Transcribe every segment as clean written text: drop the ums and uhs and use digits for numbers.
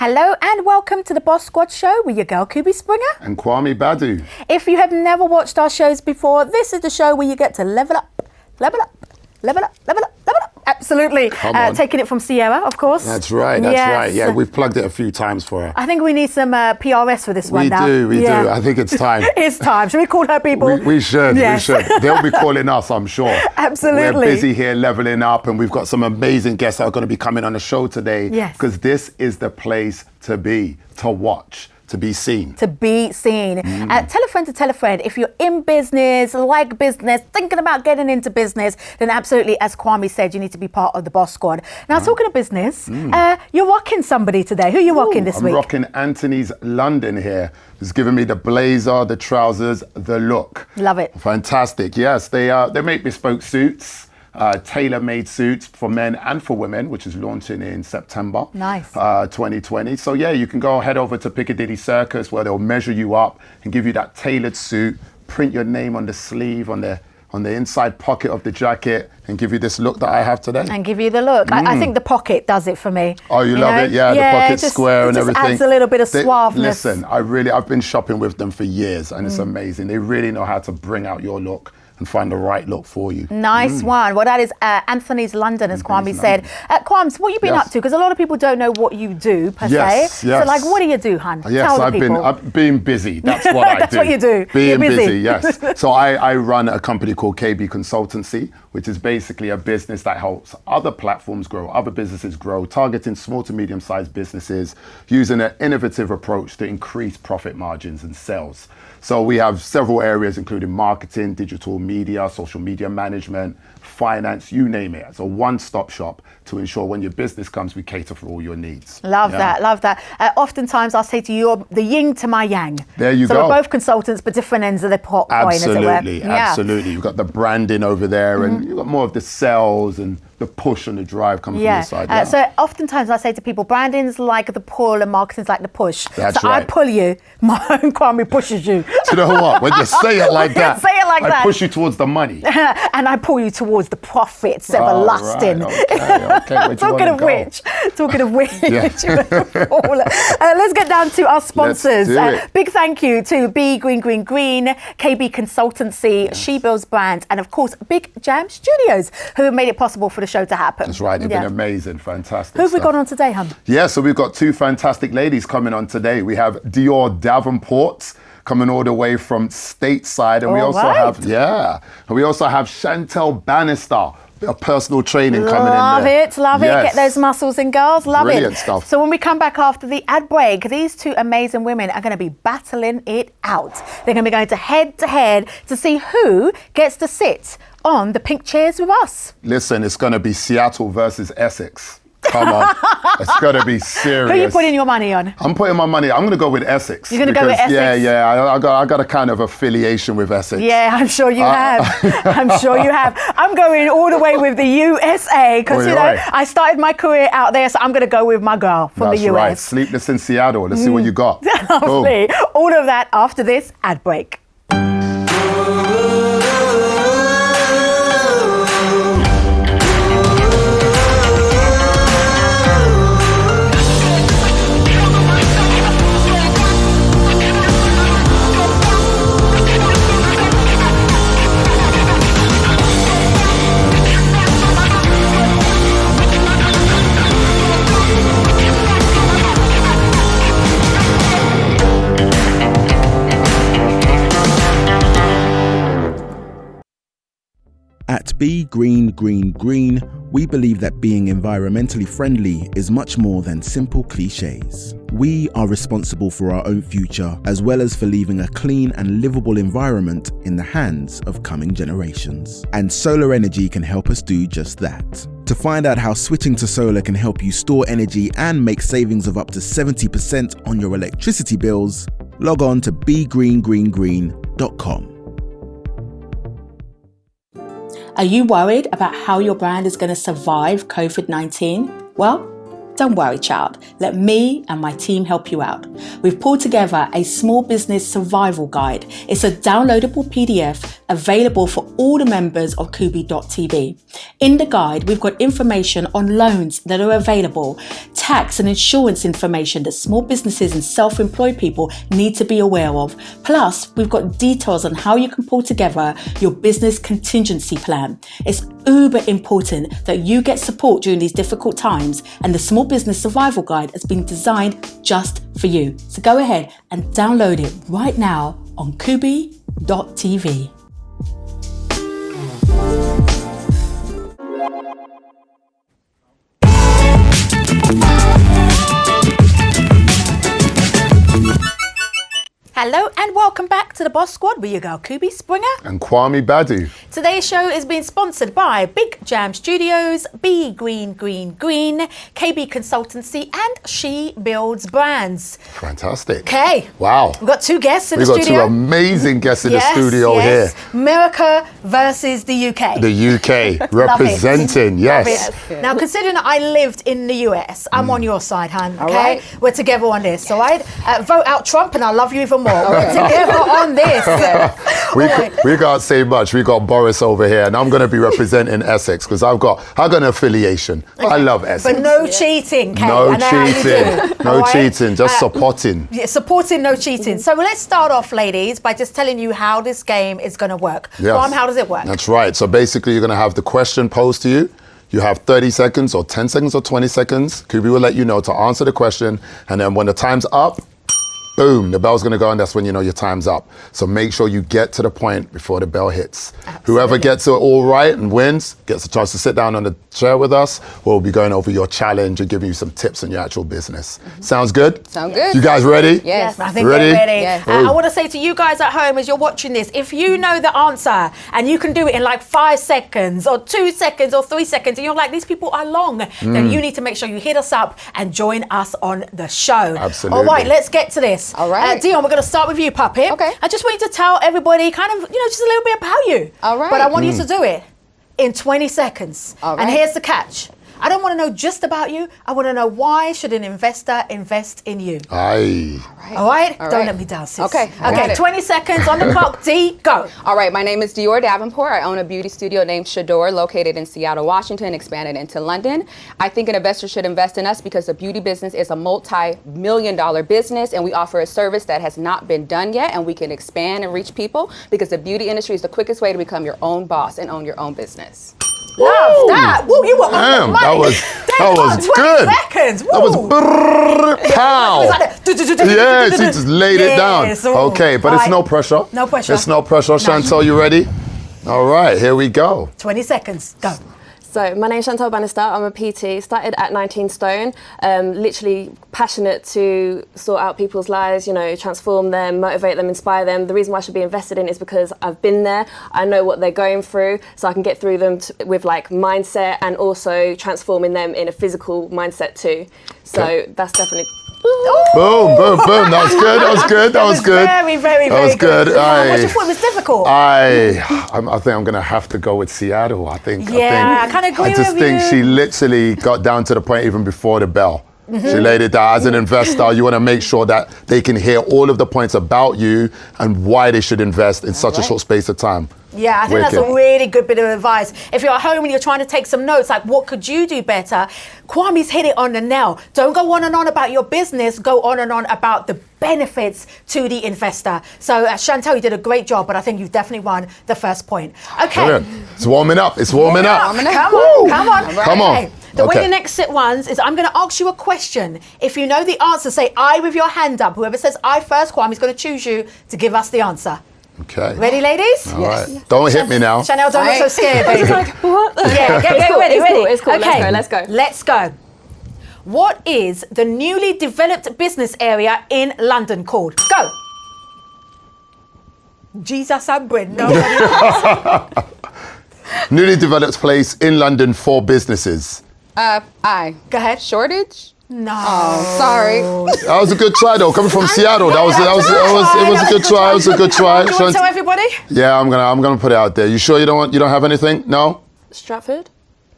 Hello and welcome to the Boss Squad Show with your girl Kubi Springer and Kwame Badu. If you have never watched our shows before, this is the show where you get to level up, level up, level up, level up, level up. Absolutely. Taking it from Sierra, of course. That's right, right. Yeah, we've plugged it a few times for her. I think we need some PRS for this one now. We do. I think it's time. It's time. Should we call her people? We should. They'll be calling us, I'm sure. Absolutely. We're busy here leveling up, and we've got some amazing guests that are going to be coming on the show today. Yes. Because this is the place to be, to watch, to be seen. To be seen. Tell a friend to tell a friend. If you're in business, like business, thinking about getting into business, then absolutely, as Kwame said, you need to be part of the Boss Squad. Now, talking of business, you're rocking somebody today. Who are you rocking this week? I'm rocking Anthony's London here. He's giving me the blazer, the trousers, the look. Love it. Fantastic. Yes, they make bespoke suits. Tailor-made suits for men and for women, which is launching in September 2020. So yeah, you can head over to Piccadilly Circus where they'll measure you up and give you that tailored suit, print your name on the sleeve, on the inside pocket of the jacket, and give you this look that I have today. And give you the look. I think the pocket does it for me. Oh, you love it? Yeah, the pocket's square and everything. It adds a little bit of suaveness. Listen, I've been shopping with them for years, and it's amazing. They really know how to bring out your look and find the right look for you. Nice one. Well, that is Anthony's London, as Kwame said. Kwame, what you been up to? Because a lot of people don't know what you do, per se. Yes. So, like, what do you do, hun? Yes, I've been busy. That's what I do. That's what you do. Being busy, yes. So I run a company called KB Consultancy, which is basically a business that helps other platforms grow, other businesses grow, targeting small to medium-sized businesses, using an innovative approach to increase profit margins and sales. So we have several areas, including marketing, digital media, social media management, finance, you name it. It's a one-stop shop to ensure when your business comes, we cater for all your needs. Love that. Oftentimes I'll say to you, you're the yin to my yang. There you go. So we're both consultants, but different ends of the pot coin, as it were. Absolutely. You've got the branding over there, and you've got more of the sales and the push and the drive coming from the side. So oftentimes I say to people, branding's like the pull and marketing's like the push. That's so right. I pull you, my own Kwame pushes you. Do you know what? When you say it like that, I push you towards the money. And I pull you towards the profits everlasting. Okay. Talking of which, let's get down to our sponsors. Big thank you to B Green, KB Consultancy, She Builds Brands, and of course, Big Jam Studios, who have made it possible for the show to happen. That's right. They've been amazing. Fantastic. Who have we got on today, hun? Yeah, so we've got two fantastic ladies coming on today. We have Dior Davenport coming all the way from stateside, and we also have Chantelle Bannister, a personal training coming in there. Love it. Get those muscles in, girls. Brilliant stuff. So when we come back after the ad break, these two amazing women are going to be battling it out. They're going to be going head to head to see who gets to sit on the pink chairs with us. Listen, it's going to be Seattle versus Essex. Come on. It's going to be serious. Who are you putting your money on? I'm putting my money. I'm going to go with Essex. You're going to go with Essex? Yeah. I got a kind of affiliation with Essex. Yeah, I'm sure you have. I'm going all the way with the USA because, I started my career out there, so I'm going to go with my girl from the US. That's right. Sleepless in Seattle. Let's see what you got. Lovely. All of that after this ad break. At Be Green, we believe that being environmentally friendly is much more than simple cliches. We are responsible for our own future, as well as for leaving a clean and livable environment in the hands of coming generations. And solar energy can help us do just that. To find out how switching to solar can help you store energy and make savings of up to 70% on your electricity bills, log on to begreengreengreen.com. Are you worried about how your brand is going to survive COVID-19? Well, Don't worry, child. Let me and my team help you out. We've pulled together a small business survival guide. It's a downloadable PDF available for all the members of Kubi.tv. In the guide, we've got information on loans that are available, tax and insurance information that small businesses and self-employed people need to be aware of. Plus, we've got details on how you can pull together your business contingency plan. It's uber important that you get support during these difficult times, and the Small Business Survival Guide has been designed just for you. So go ahead and download it right now on Kubi.tv. Hello and welcome back to the Boss Squad with your girl Kubi Springer and Kwame Badu. Today's show is being sponsored by Big Jam Studios, Be Green Green Green, KB Consultancy and She Builds Brands. Fantastic. Okay. Wow. We've got two guests in the studio. We've got two amazing guests in the studio here. America versus the UK. The UK representing, yes. Now, considering that I lived in the US, I'm on your side, hon. Okay, right. We're together on this. All right, vote out Trump, and I love you even more. We're together on this. We can't say much. We got Boris over here, and I'm going to be representing Essex because I've got an affiliation. Okay. I love Essex. But no cheating, Kate. No cheating. No cheating. Just supporting. Yeah, supporting, no cheating. So let's start off, ladies, by just telling you how this game is going to work. Yes. How does it work? That's right. So basically, you're going to have the question posed to you. You have 30 seconds or 10 seconds or 20 seconds. Kubi will let you know to answer the question. And then when the time's up, boom, the bell's going to go, and that's when you know your time's up. So make sure you get to the point before the bell hits. Absolutely. Whoever gets it all right and wins gets a chance to sit down on the chair with us. We'll be going over your challenge and giving you some tips on your actual business. Mm-hmm. Sounds good? Sound good. You guys ready? Yes. I think we're ready. Yes. I want to say to you guys at home as you're watching this, if you know the answer and you can do it in like 5 seconds or 2 seconds or 3 seconds, and you're like, these people are long, then you need to make sure you hit us up and join us on the show. Absolutely. All right, let's get to this. All right. Dion, we're going to start with you, Puppet. Okay. I just want you to tell everybody kind of, just a little bit about you. All right. But I want you to do it in 20 seconds. All right. And here's the catch. I don't want to know just about you. I want to know, why should an investor invest in you? Aye. All right? Don't let me down, sis. Okay. Okay, 20 seconds on the clock. D, go. All right, my name is Dior Davenport. I own a beauty studio named Shador, located in Seattle, Washington, expanded into London. I think an investor should invest in us because the beauty business is a multi-million-dollar business, and we offer a service that has not been done yet, and we can expand and reach people because the beauty industry is the quickest way to become your own boss and own your own business. Love that. Woo, you were on the mic. That was 20 good. seconds. Woo. That was pow. Yeah, she just laid it down. Okay, but it's no pressure. No pressure. It's no pressure. Chantal, you ready? All right, here we go. 20 seconds. Go. So my name's Chantelle Bannister. I'm a PT, started at 19 stone, literally passionate to sort out people's lives, transform them, motivate them, inspire them. The reason why I should be invested in is because I've been there. I know what they're going through, so I can get through them with mindset, and also transforming them in a physical mindset too. So that's definitely... Boom, boom, boom. That was good. That was good. That was good. Very, very, that was good. What you thought was difficult? I think I'm going to have to go with Seattle. I kind of agree with you. I just think she literally got down to the point even before the bell. Mm-hmm. She laid it down. As an investor, you want to make sure that they can hear all of the points about you and why they should invest in such a short space of time. Yeah, I think that's a really good bit of advice. If you're at home and you're trying to take some notes, like what could you do better? Kwame's hit it on the nail. Don't go on and on about your business. Go on and on about the benefits to the investor. So Chantelle, you did a great job, but I think you've definitely won the first point. Okay. Brilliant. It's warming up. It's warming up. Come on. Come on. Okay. The way the next sit runs is I'm going to ask you a question. If you know the answer, say I with your hand up. Whoever says I first, Kwame's going to choose you to give us the answer. Okay. Ready, ladies? All right. Don't hit me now. Chanel, don't look so scared, baby. What? Yeah, get ready. It's cool. Okay. Let's go. What is the newly developed business area in London called? Go. Jesus and Brenda. Newly developed place in London for businesses. Go ahead. Shortage? No. Oh, sorry. That was a good try though. Coming from Seattle, it was a good try. It was a good try. You want to tell everybody? Yeah, I'm gonna put it out there. You sure you don't have anything? No? Stratford?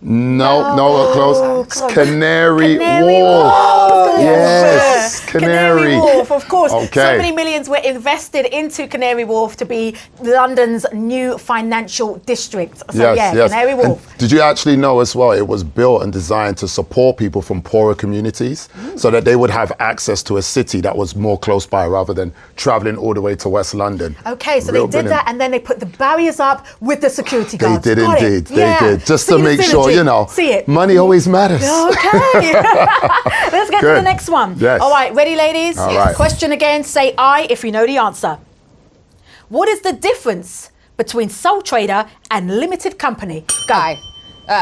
No, close. Canary Wharf. Yes, Canary Wharf, of course. Okay. So many millions were invested into Canary Wharf to be London's new financial district. So Canary Wharf. And did you actually know as well, it was built and designed to support people from poorer communities so that they would have access to a city that was more close by rather than traveling all the way to West London. Okay, so they did that and then they put the barriers up with the security guards. They did indeed. They did. Just to make sure, money always matters. Okay. Let's get to the next one. Yes. All right, ready, ladies? All right. Question again, say I if you know the answer. What is the difference between sole trader and limited company? Go.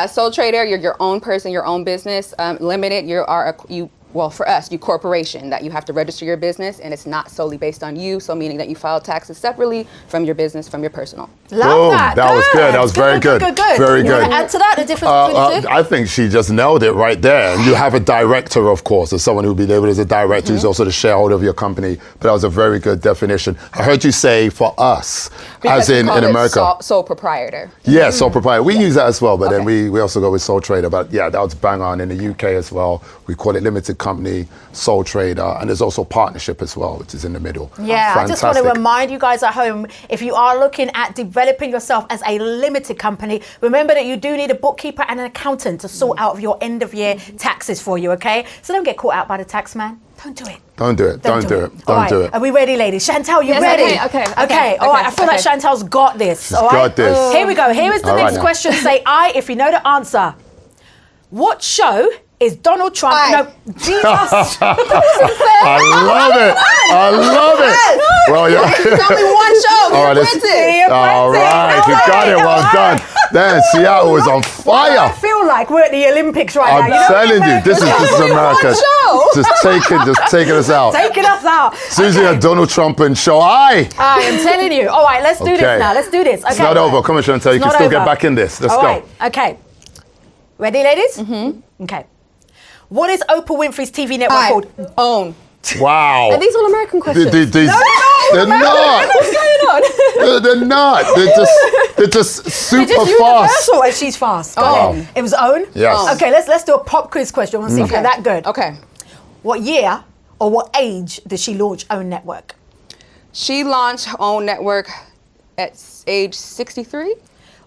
Sole trader, you're your own person, your own business. Limited, for us, you corporation, that you have to register your business and it's not solely based on you, so meaning that you file taxes separately from your business, from your personal. Love that. That was good. That was very good. Very good. Want to add to that, the difference between the two? I think she just nailed it right there. And you have a director, of course, as someone who would be labeled as a director who's also the shareholder of your company. But that was a very good definition. I heard you say for us, because as in America. Sole proprietor. Yeah, sole proprietor. We use that as well, but then we also go with sole trader. But yeah, that was bang on. In the UK as well, we call it limited company, sole trader, and there's also partnership as well, which is in the middle. Yeah, I just want to remind you guys at home, if you are looking at developing yourself as a limited company, remember that you do need a bookkeeper and an accountant to sort out your end of year taxes for you, okay? So don't get caught out by the tax man. Don't do it. Don't do it. Don't do it. Don't do it. Are we ready, ladies? Chantelle, you ready? Okay. All right. I feel like Chantelle's got this. All right. Got this. Here we go. Here is the next question. Say I if you know the answer. What show is Donald Trump? No, Jesus. I love it. I love it. Well, yeah. It's only one show. All right. You got it. Well done. Then Seattle is on fire. I feel like we're at the Olympics right now. I'm telling you, this is America. Just taking us out. Taking us out. Susie and Donald Trump and show. I am telling you. All right, let's do this now. Let's do this. Okay. It's not over. Come on, Chantelle. You can still get back in this. Let's go. Okay. Ready, ladies? Mm-hmm. Okay. What is Oprah Winfrey's TV network called? OWN. Wow. Are these all American questions? They're not. What's going on? They're not. They're just super just fast. Universal and she's fast. Oh. It was OWN? Yes. Okay, let's do a pop quiz question. We'll see if you're that good. Okay. What year or what age did she launch OWN Network? She launched OWN Network at age 63.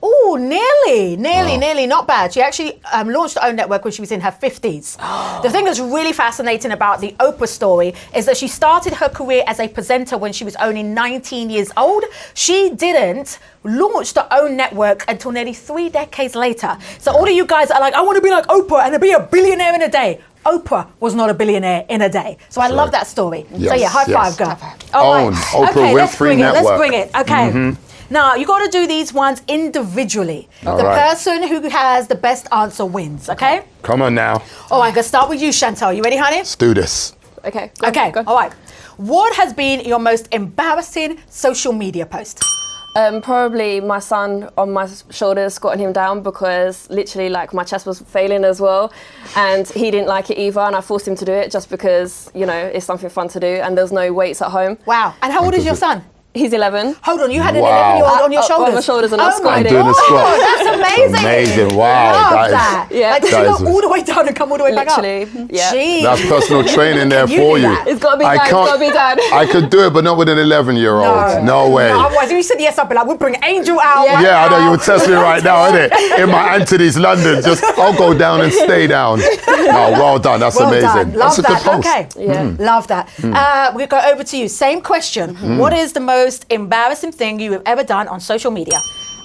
Oh, nearly, not bad. She actually launched her own network when she was in her 50s. The thing that's really fascinating about the Oprah story is that she started her career as a presenter when she was only 19 years old. She didn't launch her own network until nearly 3 decades later. So all of you guys are like, I want to be like Oprah and be a billionaire in a day. Oprah was not a billionaire in a day. So I love that story. Yes, so yeah, high five, girl. OWN, Oprah Winfrey Network. Let's bring it. Okay. Now, you got to do these ones individually. The person who has the best answer wins, okay? Come on now. All right, I'm going to start with you, Chantelle. You ready, honey? Let's do this. Okay. Go. All right. What has been your most embarrassing social media post? Probably my son on my shoulders, squatting him down because literally like my chest was failing as well, and he didn't like it either, and I forced him to do it just because, you know, it's something fun to do and there's no weights at home. Wow. And how old is your son? He's 11. Hold on, you had an 11-year-old on your shoulders? On my shoulders and I was squatting. I'm doing a squat. That's amazing. Amazing, wow. Love that. Yeah. Like, did you go all the way down and come all the way back up? Literally, yeah. Jeez. That's personal training there for you. It's got to be done, it's got to be done. I could do it, but not with an 11-year-old. No way. No, otherwise, if you said yes, I'd be like, we'll bring Angel out. Yeah, I know, you would test me right now, innit? In my Anthony's London, I'll go down and stay down. No, well done, that's amazing. Love that's a good post. Okay, love that. We'll go over to you. Same question. What is the most embarrassing thing you have ever done on social media?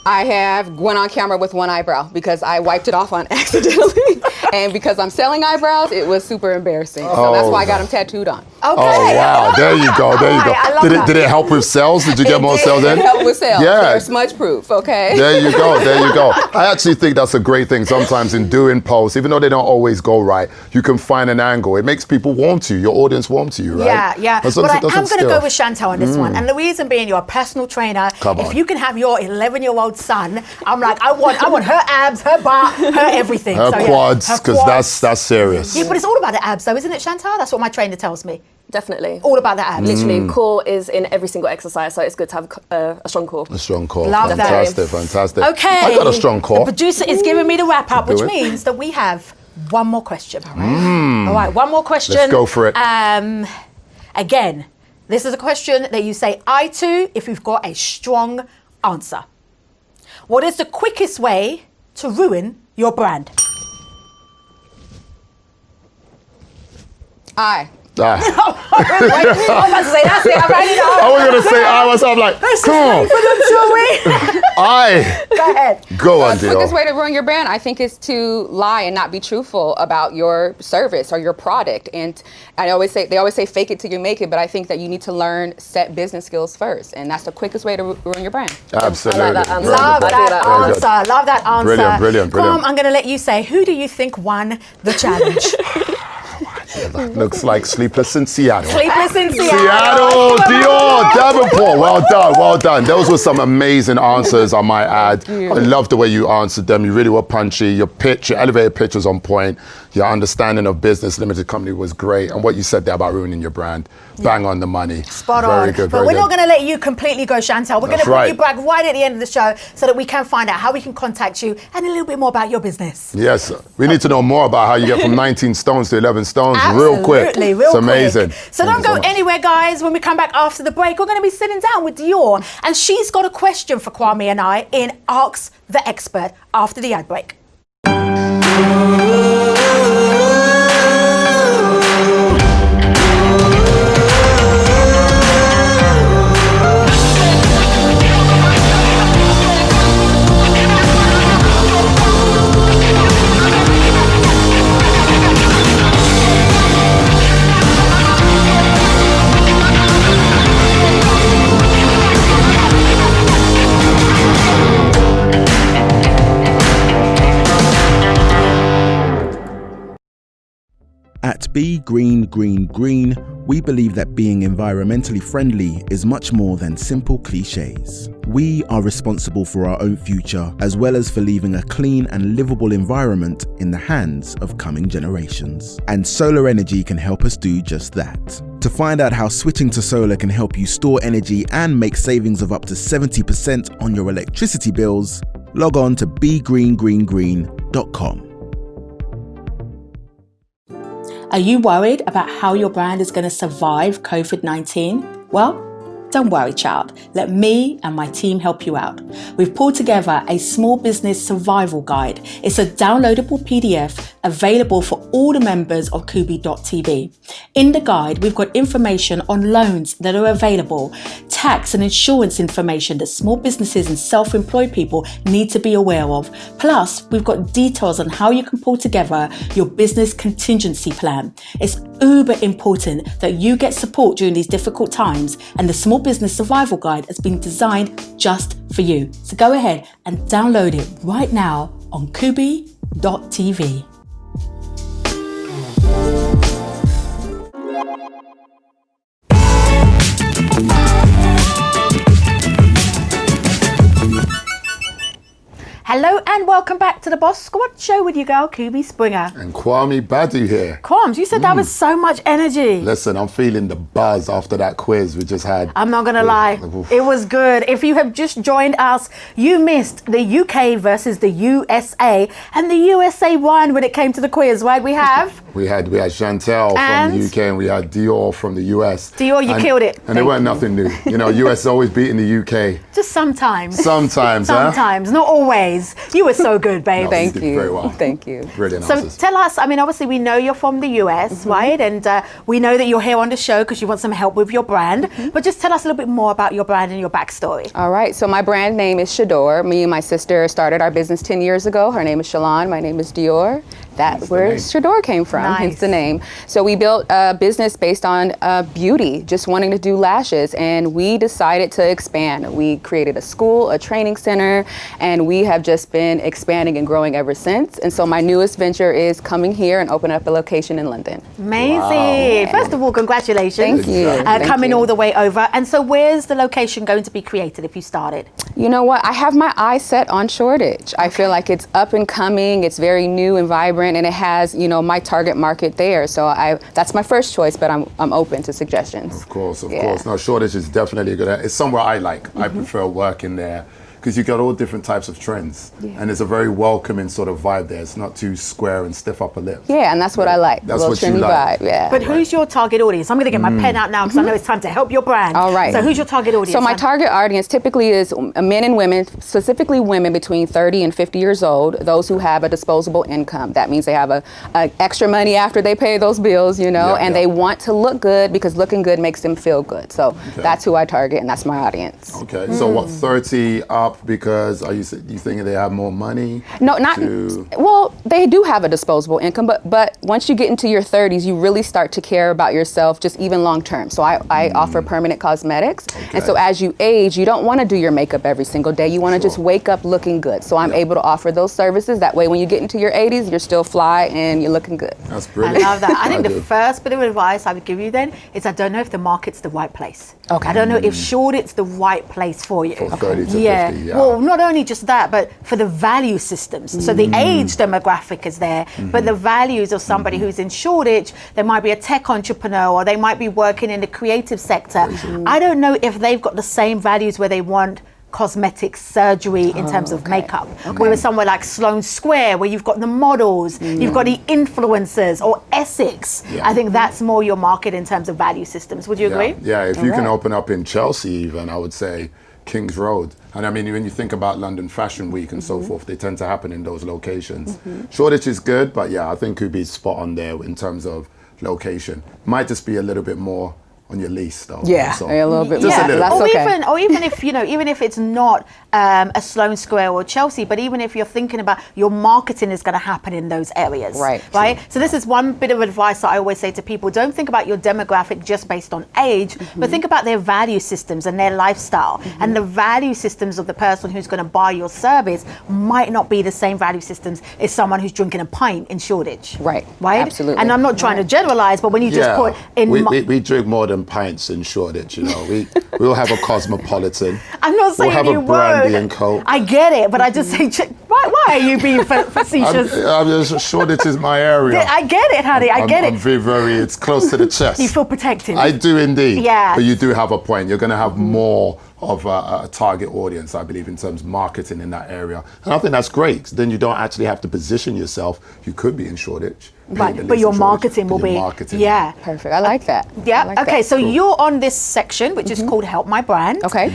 I have went on camera with one eyebrow because I wiped it off on accidentally. And because I'm selling eyebrows, it was super embarrassing. So that's why I got them tattooed on. Okay. Oh, wow. There you go. Did it help with sales? Did you get more sales in? It helped with sales. Yeah. They're smudge proof, okay? There you go. I actually think that's a great thing sometimes in doing posts, even though they don't always go right, you can find an angle. It makes people warm to you, your audience warm to you, right? Yeah. But I'm going to go with Chantelle on this one. And the reason being, you're a personal trainer. If you can have your 11-year-old son, I'm like, I want her abs, her butt, her everything. Her quads. Her because that's serious. Yeah, but it's all about the abs though, isn't it, Chantelle? That's what my trainer tells me. Definitely. All about the abs. Literally, core is in every single exercise, so it's good to have a strong core. A strong core. Love that. Fantastic. Okay. I got a strong core. The producer is giving me the wrap up, which means that we have one more question. All right, one more question. Let's go for it. Again, this is a question that you say I to if you've got a strong answer. What is the quickest way to ruin your brand? I. Wait, I was about to say that's it. I ran it off. I was going to say I myself, like, come on. I. Go ahead. Go on, The Dior. quickest way to ruin your brand, I think, is to lie and not be truthful about your service or your product. And they always say fake it till you make it, but I think that you need to learn set business skills first, and that's the quickest way to ruin your brand. Absolutely. I like that answer. Love that answer. Love that answer. Brilliant. Kwame, I'm going to let you say, who do you think won the challenge? Looks like Sleepless in Seattle. Sleepless in Seattle, Dior Davenport. Well done. Those were some amazing answers, I might add. I love the way you answered them. You really were punchy. Your elevator pitch was on point. Your understanding of business, limited company was great. And what you said there about ruining your brand, bang on the money. Spot on. Very good. But we're not going to let you completely go, Chantelle. We're going to bring you back right at the end of the show so that we can find out how we can contact you and a little bit more about your business. Yes, we need to know more about how you get from 19 stones to 11 stones real quick. It's amazing. So don't go anywhere, guys. When we come back after the break, we're going to be sitting down with Dior, and she's got a question for Kwame and I in Ask the Expert after the ad break. At Be Green Green Green, we believe that being environmentally friendly is much more than simple cliches. We are responsible for our own future, as well as for leaving a clean and livable environment in the hands of coming generations. And solar energy can help us do just that. To find out how switching to solar can help you store energy and make savings of up to 70% on your electricity bills, log on to begreengreengreen.com. Are you worried about how your brand is going to survive COVID-19? Well, don't worry, child. Let me and my team help you out. We've pulled together a small business survival guide. It's a downloadable PDF available for all the members of Kubi.tv. In the guide, we've got information on loans that are available, tax and insurance information that small businesses and self-employed people need to be aware of. Plus, we've got details on how you can pull together your business contingency plan. It's uber important that you get support during these difficult times, and the Small Business Survival Guide has been designed just for you. So go ahead and download it right now on Kubi.tv. Hello and welcome back to the Boss Squad Show with your girl, Kubi Springer. And Kwame Badu here. Kwame, you said that was so much energy. Listen, I'm feeling the buzz after that quiz we just had. I'm not going to lie. It was good. If you have just joined us, you missed the UK versus the USA. And the USA won when it came to the quiz, right? We had Chantelle from the UK and we had Dior from the US. Dior, you killed it. And they weren't nothing new. You know, US always beating the UK. Just sometimes. Sometimes, not always. You were so good, babe. No, Thank you you. did very well. Thank you. Brilliant So answers. tell us, I mean, obviously we know you're from the US, right? And we know that you're here on the show because you want some help with your brand. But just tell us a little bit more about your brand and your backstory. All right, so my brand name is Shador. Me and my sister started our business 10 years ago. Her name is Shalon, my name is Dior. That's where Shador came from, hence the name. So we built a business based on beauty, just wanting to do lashes, and we decided to expand. We created a school, a training center, and we have just been expanding and growing ever since. And so my newest venture is coming here and opening up a location in London. Amazing. Wow. First of all, congratulations. Thank you. Coming all the way over. And so where's the location going to be created if you started? You know what? I have my eyes set on Shoreditch. I feel like it's up and coming. It's very new and vibrant, and it has, you know, my target market there. So that's my first choice, but I'm open to suggestions. Of course. No, Shoreditch is definitely a good. It's somewhere I like. I prefer working there, because you got all different types of trends, and it's a very welcoming sort of vibe there. It's not too square and stiff upper lip. Yeah, and that's what I like. That's a what little you like. Vibe, yeah. But who's your target audience? I'm going to get my pen out now because I know it's time to help your brand. All right. So who's your target audience? So my target audience typically is men and women, specifically women between 30 and 50 years old, those who have a disposable income. That means they have a extra money after they pay those bills, you know, and they want to look good because looking good makes them feel good. So that's who I target, and that's my audience. Okay. So what, 30 up, because you thinking they have more money? No, not well. They do have a disposable income, but once you get into your 30s, you really start to care about yourself, just even long term. So I offer permanent cosmetics, and so as you age, you don't want to do your makeup every single day. You want to just wake up looking good. So I'm able to offer those services. That way, when you get into your 80s, you're still fly and you're looking good. That's brilliant. I love that. I think the first bit of advice I would give you then is I don't know if the market's the right place. Okay. I don't know if Shoreditch's the right place for you. For 30 to 50, Well, not only just that, but for the value systems. So the age demographic is there, but the values of somebody who's in Shoreditch, they might be a tech entrepreneur or they might be working in the creative sector. I don't know if they've got the same values where they want cosmetic surgery in terms of makeup. Whereas somewhere like Sloane Square, where you've got the models, you've got the influencers, or Essex, I think that's more your market in terms of value systems. Would you agree? Yeah, if you can open up in Chelsea even, I would say Kings Road. And I mean, when you think about London Fashion Week and so forth, they tend to happen in those locations. Shoreditch is good, but yeah, I think Kubi's spot on there in terms of location. Might just be a little bit more on your lease though. Yeah, so, a little bit. Just a little. Or even if, you know, even if it's not a Sloane Square or Chelsea, but even if you're thinking about your marketing is going to happen in those areas. Right. So this is one bit of advice that I always say to people: don't think about your demographic just based on age, but think about their value systems and their lifestyle. And the value systems of the person who's going to buy your service might not be the same value systems as someone who's drinking a pint in Shoreditch. Right. Absolutely. And I'm not trying to generalize, but when you just put in, we drink more than pints in Shoreditch, you know. We'll have a Cosmopolitan. I'm not saying we'll have you a brandy won't. and Coke. I get it, but I just say, why are you being facetious? Shoreditch is my area. I get it, honey. I get it. I'm very, it's close to the chest. You feel protected. I do indeed. Yeah. But you do have a point. You're going to have more of a target audience, I believe, in terms of marketing in that area. And I think that's great. Then you don't actually have to position yourself. You could be in Shoreditch. Right, but your marketing will be, perfect. I like that. Yeah, okay, so you're on this section, which is called Help My Brand. Okay.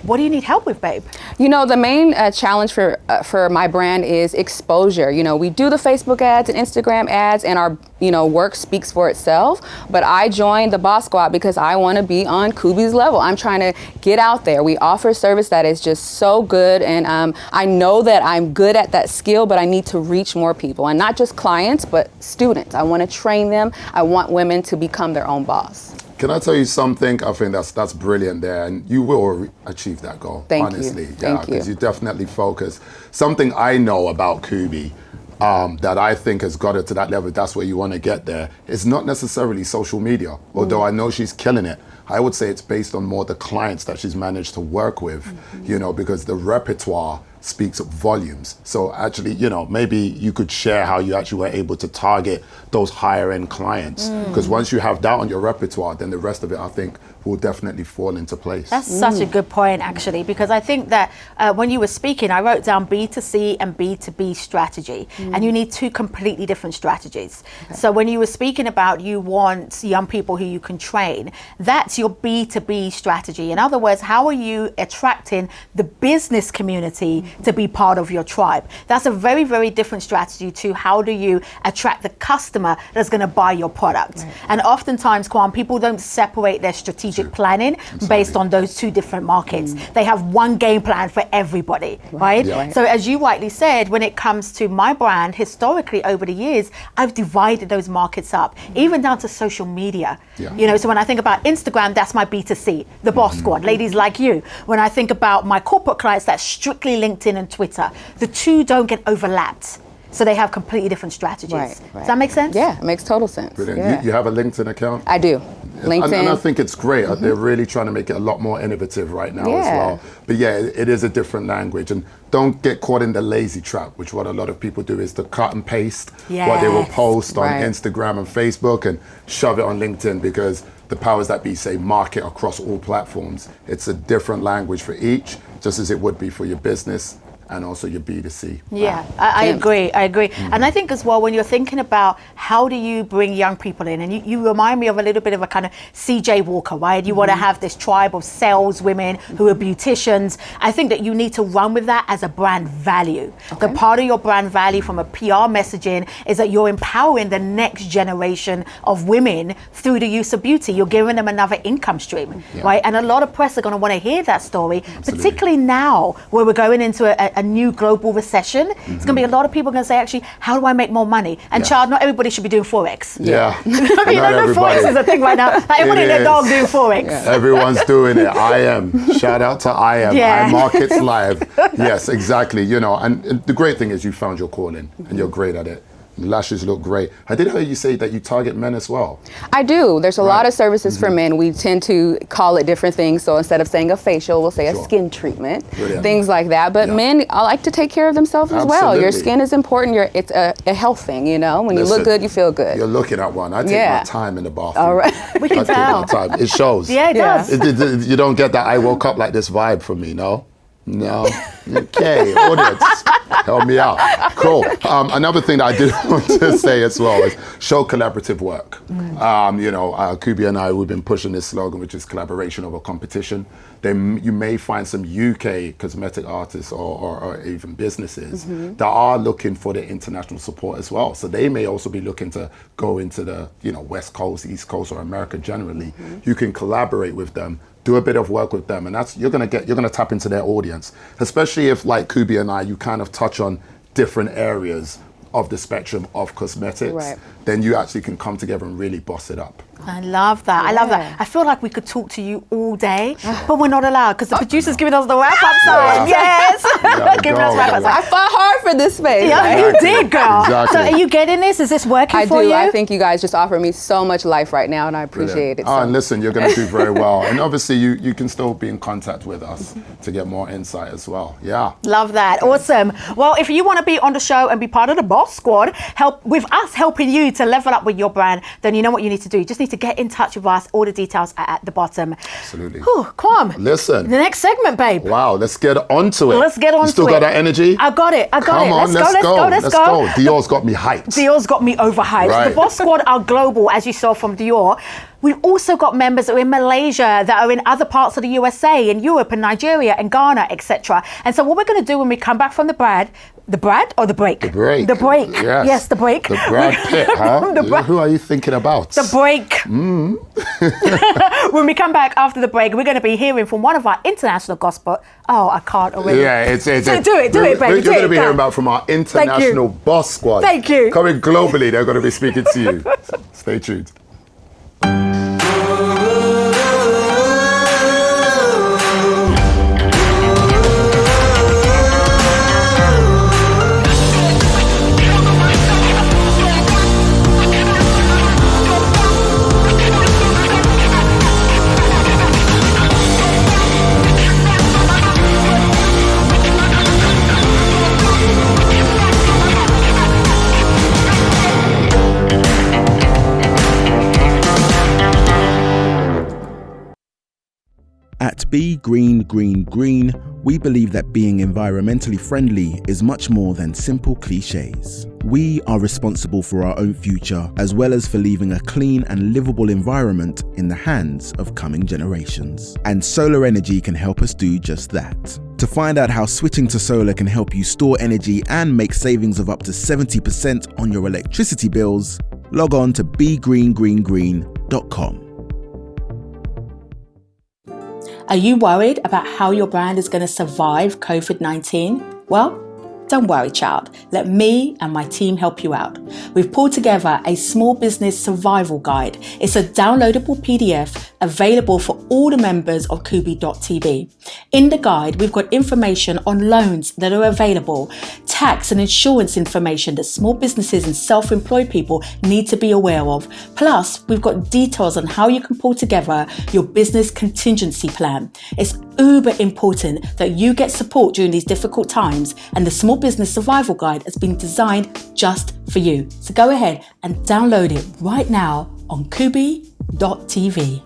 What do you need help with, babe? You know, the main challenge for my brand is exposure. You know, we do the Facebook ads and Instagram ads, and our, you know, work speaks for itself, but I joined the Boss Squad because I want to be on Kubi's level. I'm trying to get out there. We offer service that is just so good, and I know that I'm good at that skill, but I need to reach more people, and not just clients, but students. I want to train them. I want women to become their own boss. Can I tell you something? I think that's brilliant there, and you will achieve that goal. Thank honestly. you. Yeah, because you definitely focus. Something I know about Kubi that I think has got her to that level, that's where you want to get there, it's not necessarily social media, although I know she's killing it. I would say it's based on more the clients that she's managed to work with, you know, because the repertoire speaks volumes. So actually, you know, maybe you could share how you actually were able to target those higher end clients. Because once you have that on your repertoire, then the rest of it, I think, will definitely fall into place. That's such a good point, actually, because I think that when you were speaking, I wrote down B2C and B2B strategy, and you need two completely different strategies. Okay. So when you were speaking about you want young people who you can train, that's your B2B strategy. In other words, how are you attracting the business community to be part of your tribe? That's a very, very different strategy to how do you attract the customer that's going to buy your product. Right. And oftentimes, Kwame, people don't separate their strategic strategic planning based on those two different markets. They have one game plan for everybody, right? So as you rightly said, when it comes to my brand, historically over the years, I've divided those markets up, even down to social media. You know, so when I think about Instagram, that's my B2C, the Boss Squad, ladies like you. When I think about my corporate clients, that's strictly LinkedIn and Twitter. The two don't get overlapped. So they have completely different strategies. Does that make sense? Yeah, it makes total sense. Brilliant. You have a LinkedIn account? I do. LinkedIn. And I think it's great. They're really trying to make it a lot more innovative right now as well. But yeah, it is a different language. And don't get caught in the lazy trap, which what a lot of people do is to cut and paste what they will post on Instagram and Facebook and shove it on LinkedIn, because the powers that be say market across all platforms. It's a different language for each, just as it would be for your business and also your B2C. Yeah, I agree. And I think as well, when you're thinking about how do you bring young people in, and you remind me of a little bit of a kind of CJ Walker, right? You want to have this tribe of sales women who are beauticians. I think that you need to run with that as a brand value. The part of your brand value from a PR messaging is that you're empowering the next generation of women through the use of beauty. You're giving them another income stream, right? And a lot of press are going to want to hear that story, particularly now where we're going into a new global recession. It's going to be a lot of people going to say, actually, how do I make more money? And child, not everybody should be doing Forex. I mean, Forex is a thing right now. Like everybody and their dog doing Forex. Everyone's doing it. I am. Shout out to I am. I am Markets Live. Yes, exactly. You know, and the great thing is you found your calling and you're great at it. Lashes look great. I did hear you say that you target men as well. I do. There's a lot of services for men. We tend to call it different things. So instead of saying a facial, we'll say a skin treatment, things like that. But men, I like to take care of themselves as well. Your skin is important. It's a health thing, you know. When you look good, you feel good. You're looking at one. I take my time in the bathroom. All right. We can tell. It shows. Yeah, it does. You don't get that I woke up like this vibe from me, no? No. Okay, audience, help me out. Cool. Another thing that I did want to say as well is show collaborative work. You know, Kubi and I, we've been pushing this slogan, which is collaboration over competition. You may find some UK cosmetic artists or even businesses that are looking for the international support as well. So they may also be looking to go into the, you know, West Coast, East Coast, or America generally. You can collaborate with them, do a bit of work with them, and that's you're gonna tap into their audience, especially if, like Kubi and I, you kind of touch on different areas of the spectrum of cosmetics. Then you actually can come together and really boss it up. I love that. I love that. I feel like we could talk to you all day, but we're not allowed because the producer's giving us the wrap-up sign. Yes. Giving us wrap-up sign. I fought hard for this space. Yeah, you did, girl. So are you getting this? Is this working for you? I think you guys just offer me so much life right now, and I appreciate it. And listen, you're going to do very well. And obviously, you can still be in contact with us to get more insight as well. Yeah. Love that. Awesome. Well, if you want to be on the show and be part of the Boss Squad, help with us helping you to level up with your brand, then you know what you need to do. You just need to get in touch with us. All the details are at the bottom. Absolutely. Kwame. Listen. The next segment, babe. Wow, let's get onto it. Let's get on to it. You still got that energy? I got it. Come on, let's go. Dior's got me hyped. Dior's got me overhyped. Right. The Boss Squad are global, as you saw from Dior. We've also got members that are in Malaysia, that are in other parts of the USA, in Europe, and Nigeria, and Ghana, etc. And so what we're going to do when we come back from the break. The break. The break. Yes, the break. The Brad Pitt, huh? Who are you thinking about? The break. When we come back after the break, we're going to be hearing from one of our international gospel. Oh, I can't already. Yeah, it's do it, baby. You're going to be hearing about from our international Boss Squad. Thank you. Coming globally, they're going to be speaking to you. Stay tuned. At Be Green Green Green, we believe that being environmentally friendly is much more than simple cliches. We are responsible for our own future, as well as for leaving a clean and livable environment in the hands of coming generations. And solar energy can help us do just that. To find out how switching to solar can help you store energy and make savings of up to 70% on your electricity bills, log on to begreengreengreen.com. Are you worried about how your brand is going to survive COVID-19? Well, don't worry, child. Let me and my team help you out. We've pulled together a small business survival guide. It's a downloadable PDF available for all the members of Kubi.tv. In the guide, we've got information on loans that are available, tax and insurance information that small businesses and self-employed people need to be aware of. Plus, we've got details on how you can pull together your business contingency plan. It's uber important that you get support during these difficult times, and the Small Business Survival Guide has been designed just for you. So go ahead and download it right now on Kubi.tv.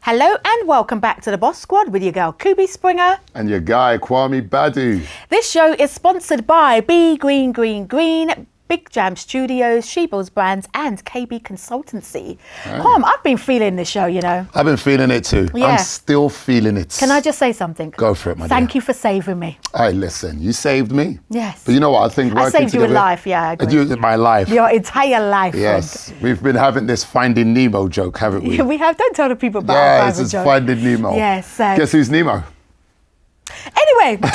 Hello and welcome back to the Boss Squad with your girl Kubi Springer and your guy Kwame Badu. This show is sponsored by Be Green Green Green, Big Jam Studios, She Builds Brands and KB Consultancy. Kwame, I've been feeling this show, you know. I've been feeling it too. Yeah. I'm still feeling it. Can I just say something? Go for it, my dear. Thank you for saving me. Hey, listen, you saved me. Yes. But you know what? I think I saved you a life, yeah, I agree. You, my life. Your entire life. Yes. We've been having this Finding Nemo joke, haven't we? We have. Don't tell the people about our private joke. Finding Nemo. Yes. Guess who's Nemo? Anyway,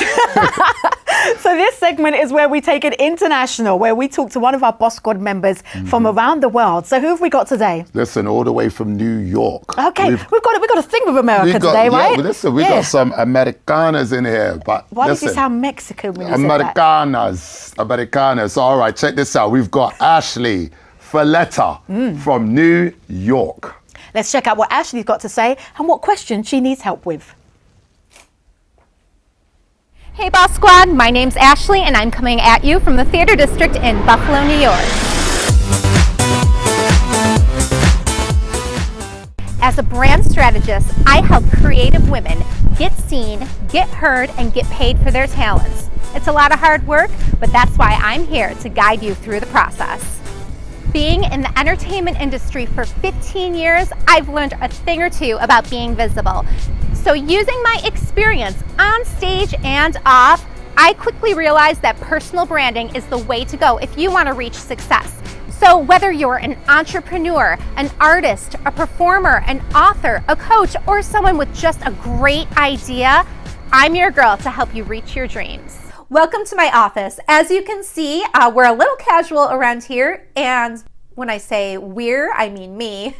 so this segment is where we take it international, where we talk to one of our Boss Squad members from around the world. So who have we got today? Listen, all the way from New York. Okay, we've got a thing with America today, right? Yeah, listen, we got some Americanas in here. But why listen, did you sound Mexican when you said that? Americanas. All right, check this out. We've got Ashley Falletta from New York. Let's check out what Ashley's got to say and what question she needs help with. Hey Boss Squad, my name's Ashley and I'm coming at you from the Theater District in Buffalo, New York. As a brand strategist, I help creative women get seen, get heard, and get paid for their talents. It's a lot of hard work, but that's why I'm here to guide you through the process. Being in the entertainment industry for 15 years, I've learned a thing or two about being visible. So using my experience on stage and off, I quickly realized that personal branding is the way to go if you want to reach success. So whether you're an entrepreneur, an artist, a performer, an author, a coach, or someone with just a great idea, I'm your girl to help you reach your dreams. Welcome to my office. As you can see, we're a little casual around here, and when I say we're, I mean me.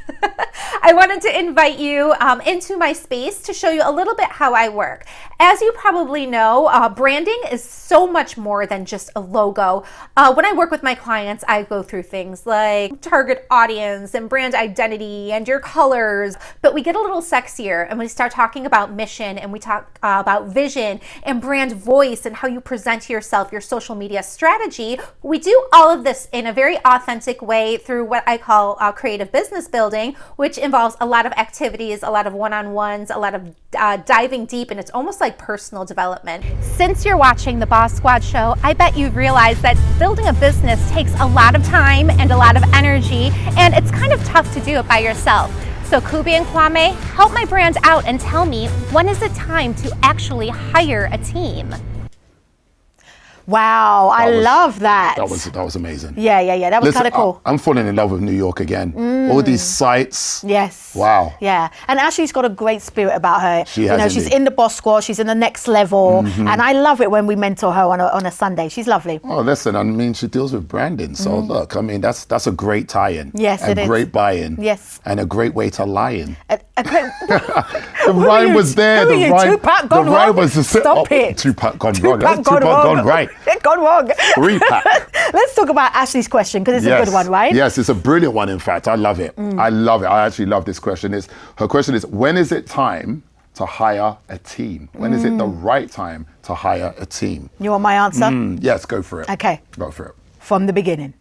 I wanted to invite you into my space to show you a little bit how I work. As you probably know, branding is so much more than just a logo. When I work with my clients, I go through things like target audience and brand identity and your colors, but we get a little sexier and we start talking about mission and we talk about vision and brand voice and how you present yourself, your social media strategy. We do all of this in a very authentic way through what I call creative business building, which involves a lot of activities, a lot of one-on-ones, a lot of diving deep, and it's almost like personal development. Since you're watching the Boss Squad Show, I bet you've realized that building a business takes a lot of time and a lot of energy, and it's kind of tough to do it by yourself. So Kubi and Kwame, help my brand out and tell me, when is it time to actually hire a team? Wow, I love that. That was amazing. Yeah. That was kind of cool. I'm falling in love with New York again. All these sites. Yes. Wow. Yeah, and Ashley's got a great spirit about her. She has. She's in the Boss Squad. She's in the next level, and I love it when we mentor her on a Sunday. She's lovely. Oh, listen, I mean, she deals with branding. So look, I mean, that's a great tie-in. Yes, it is. A great buy-in. Yes. And a great way to lie in. The rhyme was there. The rhyme was just Stop it. Tupac gone wrong. Tupac gone right. Gone wrong. 3-pack. Let's talk about Ashley's question, because it's a good one, right? Yes, it's a brilliant one, in fact. I love it. I love it. I actually love this question. Her question is, when is it time to hire a team? When is it the right time to hire a team? You want my answer? Yes, go for it. Okay. Go for it. From the beginning.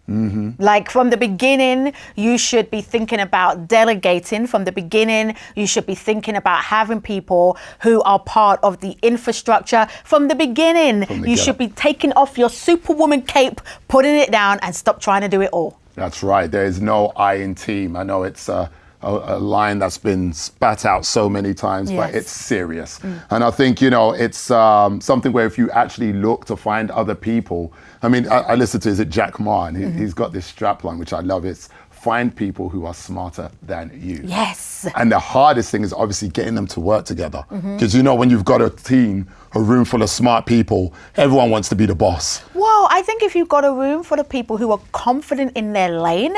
Like from the beginning, you should be thinking about delegating. From the beginning, you should be thinking about having people who are part of the infrastructure. From the beginning, you should be taking off your superwoman cape, putting it down, and stop trying to do it all. That's right. There is no I in team. I know it's a a line that's been spat out so many times, but it's serious. And I think, it's something where if you actually look to find other people, I mean, I listen to, is it Jack Ma? And he's got this strap line, which I love. It's find people who are smarter than you. Yes. And the hardest thing is obviously getting them to work together. Because when you've got a team, a room full of smart people, everyone wants to be the boss. Well, I think if you've got a room full of people who are confident in their lane,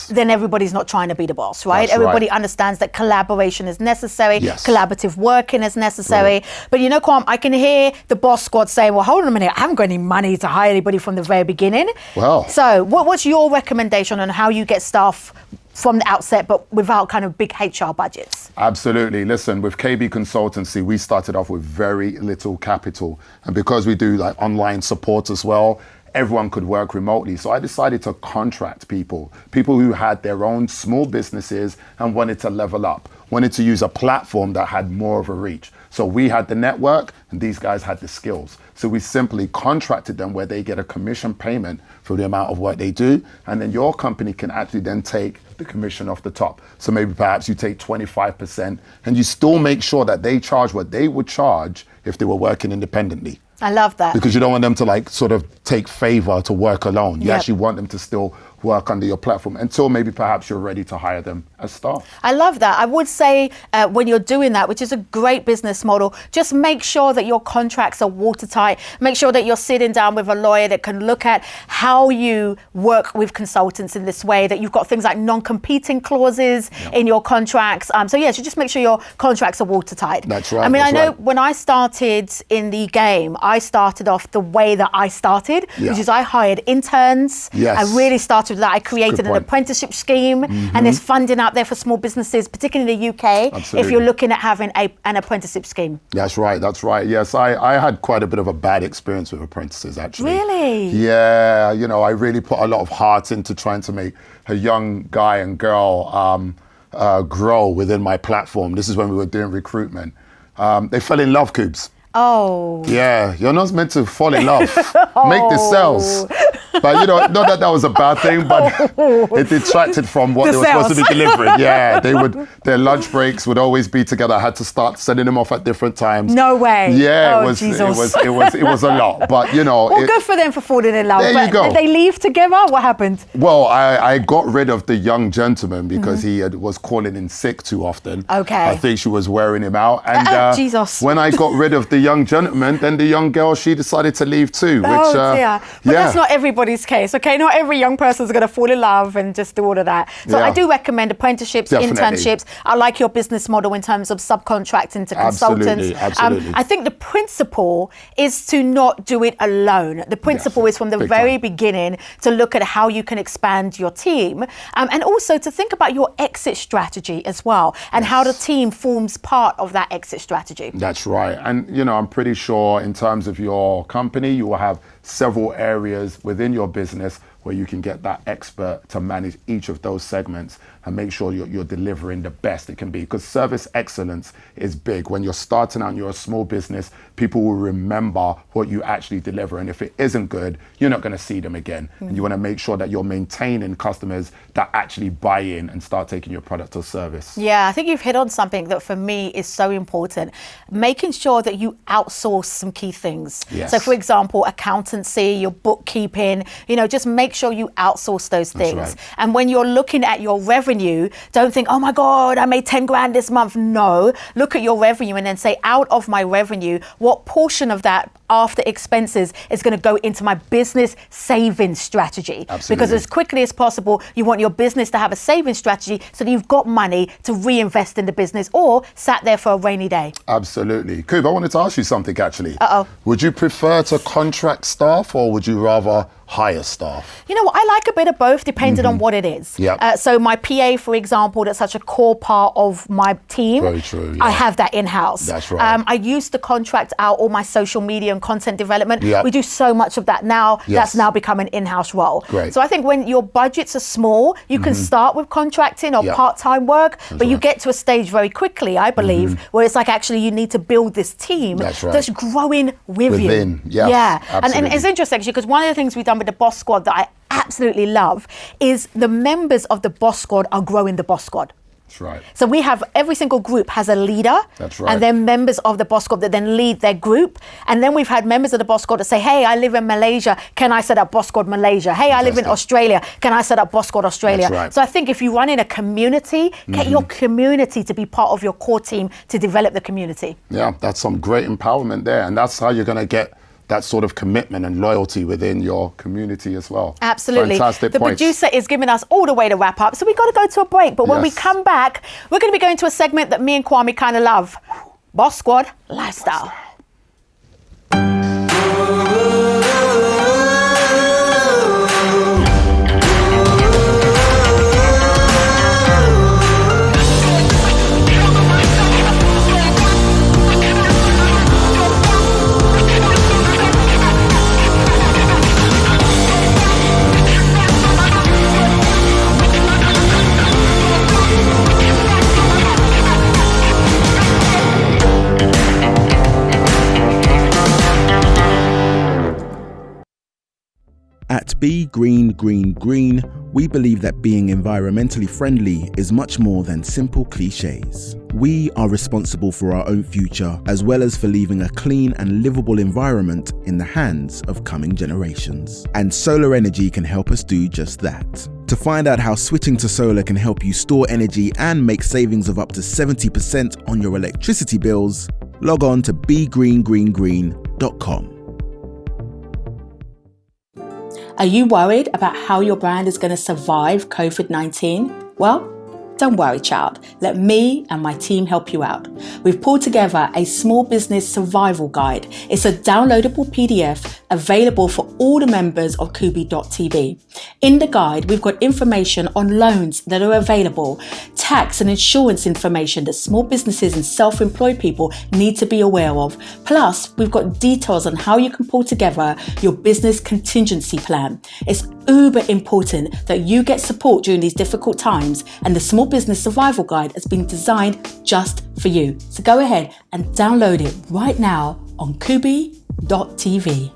then everybody's not trying to be the boss, right? Everybody understands that collaboration is necessary, collaborative working is necessary. But Kwame, I can hear the Boss Squad saying, well, hold on a minute, I haven't got any money to hire anybody from the very beginning. Well. So what's your recommendation on how you get staff from the outset, but without kind of big HR budgets? Absolutely. Listen, with KB Consultancy, we started off with very little capital. And because we do like online support as well, everyone could work remotely. So I decided to contract people who had their own small businesses and wanted to level up, wanted to use a platform that had more of a reach. So we had the network and these guys had the skills. So we simply contracted them where they get a commission payment for the amount of work they do. And then your company can actually then take the commission off the top. So maybe perhaps you take 25% and you still make sure that they charge what they would charge if they were working independently. I love that. Because you don't want them to like sort of take favor to work alone. You actually want them to still work under your platform until maybe perhaps you're ready to hire them as staff. I love that. I would say when you're doing that, which is a great business model, just make sure that your contracts are watertight. Make sure that you're sitting down with a lawyer that can look at how you work with consultants in this way, that you've got things like non-competing clauses in your contracts. So just make sure your contracts are watertight. That's right. I mean, I know when I started in the game, I started off the way that I started, which is I hired interns. I really started with that. I created an apprenticeship scheme, and there's funding out there for small businesses, particularly in the UK, if you're looking at having an apprenticeship scheme. That's right. Yes, I had quite a bit of a bad experience with apprentices, actually. Really? Yeah, I really put a lot of heart into trying to make a young guy and girl grow within my platform. This is when we were doing recruitment. They fell in love, Kubes. Oh. Yeah, you're not meant to fall in love. Make the sales. But not that was a bad thing, but it detracted from what they were supposed to be delivering. Yeah, their lunch breaks would always be together. I had to start sending them off at different times. No way. Yeah, it was a lot. But well, good for them for falling in love. There you go. Did they leave together? What happened? Well, I got rid of the young gentleman because he was calling in sick too often. Okay. I think she was wearing him out. And Jesus. When I got rid of the young gentleman, then the young girl, she decided to leave too. Oh dear. But that's not everybody's case, okay? Not every young person's going to fall in love and just do all of that. So I do recommend apprenticeships, internships. I like your business model in terms of subcontracting to consultants. Absolutely. I think the principle is to not do it alone. The principle is from the very beginning to look at how you can expand your team, and also to think about your exit strategy as well, and how the team forms part of that exit strategy. That's right. And I'm pretty sure in terms of your company, you will have several areas within your business where you can get that expert to manage each of those segments and make sure you're delivering the best it can be. Because service excellence is big. When you're starting out and you're a small business, people will remember what you actually deliver. And if it isn't good, you're not going to see them again. And you want to make sure that you're maintaining customers that actually buy in and start taking your product or service. Yeah, I think you've hit on something that for me is so important. Making sure that you outsource some key things. Yes. So for example, accountancy, your bookkeeping, just make sure you outsource those things. Right. And when you're looking at your revenue, don't think, oh my God, I made 10 grand this month. No, look at your revenue and then say, out of my revenue, what portion of that after expenses is going to go into my business savings strategy? Absolutely. Because as quickly as possible, you want your business to have a savings strategy so that you've got money to reinvest in the business or sat there for a rainy day. Absolutely. Kub, I wanted to ask you something actually. Would you prefer to contract staff or would you rather hire staff? You know what, I like a bit of both depending on what it is. Yep. So my PA, for example, that's such a core part of my team. Very true. Yeah. I have that in-house. That's right. I used to contract out all my social media and content development. Yep. We do so much of that now. Yes. That's now become an in-house role. Great. So I think when your budgets are small, you can start with contracting or part-time work, but you get to a stage very quickly, I believe, where it's like actually you need to build this team that's growing with you. Yeah. And it's interesting actually because one of the things we've done with the Boss Squad that I absolutely love is the members of the Boss Squad are growing the Boss Squad. That's right. So we have, every single group has a leader. That's right. And then members of the Boss Squad that then lead their group. And then we've had members of the Boss Squad that say, hey, I live in Malaysia. Can I set up Boss Squad Malaysia? Hey, I live in Australia. Can I set up Boss Squad Australia? That's right. So I think if you run in a community, get your community to be part of your core team to develop the community. Yeah, that's some great empowerment there. And that's how you're going to get that sort of commitment and loyalty within your community as well. Absolutely. Fantastic The points. producer is giving us all the way to wrap up. So we've got to go to a break. But when we come back, we're going to be going to a segment that me and Kwame kind of love. Boss Squad Lifestyle. At Be Green Green Green, we believe that being environmentally friendly is much more than simple cliches. We are responsible for our own future, as well as for leaving a clean and livable environment in the hands of coming generations. And solar energy can help us do just that. To find out how switching to solar can help you store energy and make savings of up to 70% on your electricity bills, log on to begreengreengreen.com. Are you worried about how your brand is going to survive COVID-19? Well, don't worry, child. Let me and my team help you out. We've pulled together a small business survival guide. It's a downloadable PDF available for all the members of Kubi.tv. In the guide, we've got information on loans that are available, tax and insurance information that small businesses and self-employed people need to be aware of. Plus, we've got details on how you can pull together your business contingency plan. It's uber important that you get support during these difficult times, and the Small Business Survival Guide has been designed just for you. So go ahead and download it right now on Kubi.tv.